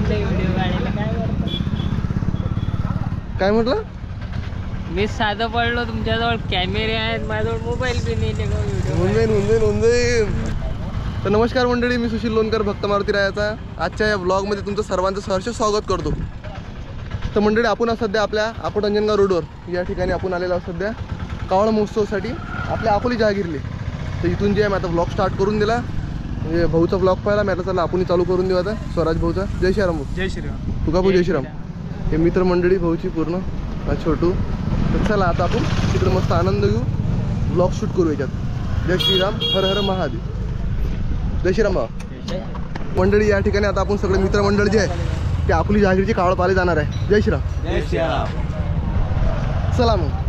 म्हणलं व्हिडिओ काढायला काय करतो. काय म्हटलं? मी साधं पडलो, तुमच्याजवळ कॅमेरे आहेत, माझ्याजवळ मोबाईल बी नाही. होऊन जाईल. तर नमस्कार मंडळी, मी सुशील लोणकर, भक्त मारुती रायाचा आजच्या या ब्लॉगमध्ये तुमचं सर्वांचं सहर्ष स्वागत करतो. तर मंडळी, आपण सध्या आपल्या अकोट अंजनगाव रोडवर या ठिकाणी आपण आलेलो आहोत सध्या कावळा महोत्सवासाठी आपल्या अकोली जहागीरले. तर इथून जे आहे मी आता ब्लॉग स्टार्ट करून दिला, म्हणजे भाऊचा ब्लॉग पाहिला मी आता चला आपण चालू करून देऊ आता. स्वराज भाऊचा जय श्रीराम. जय श्रीराम. तुका भाऊ जय श्रीराम. हे मित्रमंडळी भाऊची पूर्ण छोटू. तर चला आता आपण तिकडे मस्त आनंद घेऊ, ब्लॉग शूट करू याच्यात. जय श्रीराम, हर हर महादेव. जय श्रीराम बाबा. मंडळी या ठिकाणी आता आपण सगळे मित्रमंडळ जे आहे ते अकोली जहागीरची कावळ पाले जाणार आहे. जय श्रीराम. जय श्रीराम. चला मग.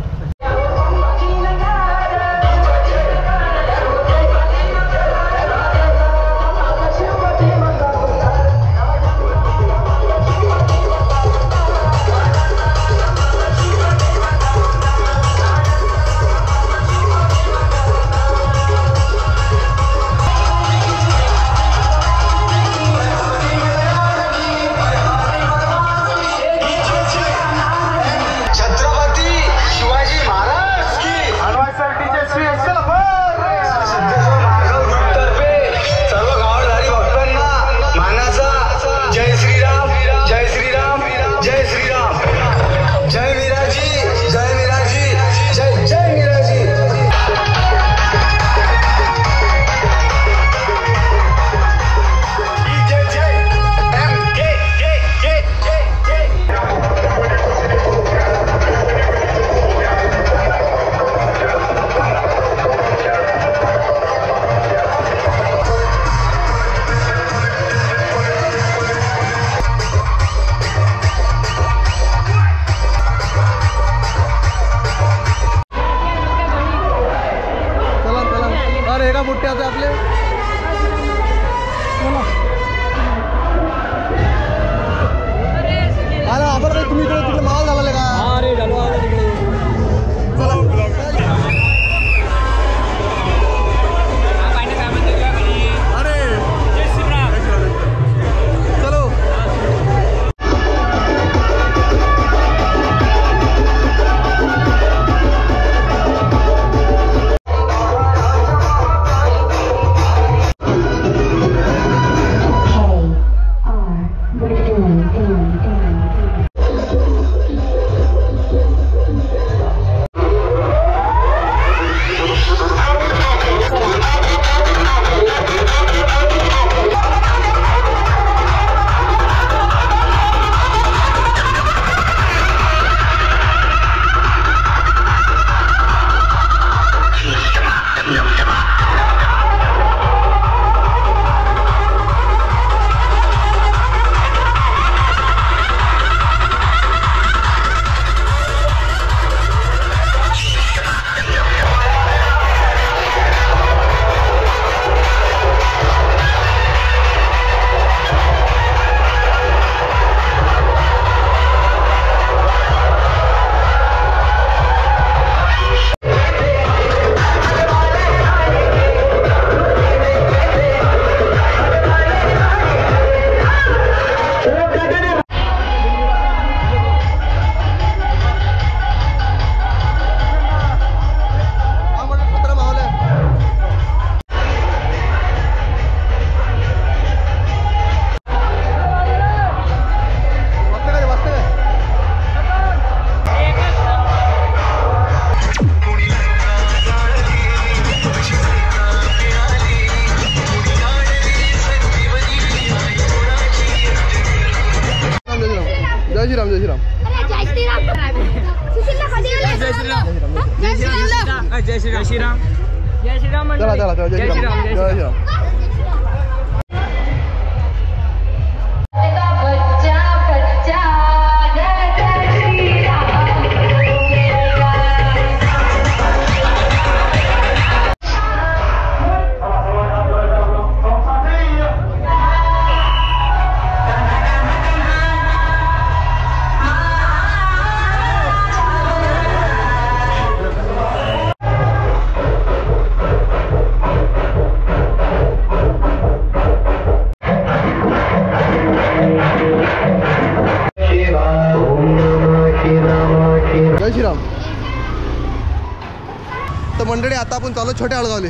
मंडळी आता आपण चालू छोट्या अळगावले,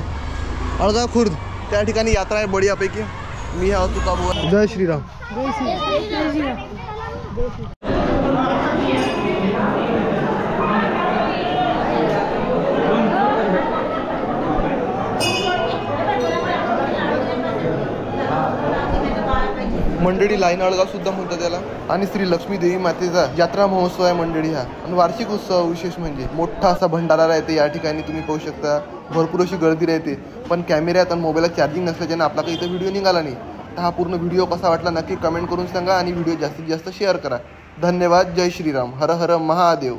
अळगाव खुर्द, त्या ठिकाणी यात्रा आहे बढियापैकी. मी हा तुका बुवा. जय श्रीराम. मंडळी लाईन अळगाव सुद्धा म्हणतात त्याला. आणि श्री लक्ष्मी देवी मातेचा यात्रा महोत्सव आहे मंडळी हा. आणि वार्षिक उत्सव विशेष म्हणजे मोठा असा भंडारा राहते या ठिकाणी. तुम्ही पाहू शकता भरपूर अशी गर्दी राहते. पण कॅमेऱ्यात आणि मोबाईलला चार्जिंग नसल्याच्यानं आपला काही इथं व्हिडिओ निघाला नाही. तर हा पूर्ण व्हिडिओ कसा वाटला नक्की कमेंट करून सांगा आणि व्हिडिओ जास्तीत जास्त शेअर करा. धन्यवाद. जय श्रीराम. हर हर महादेव.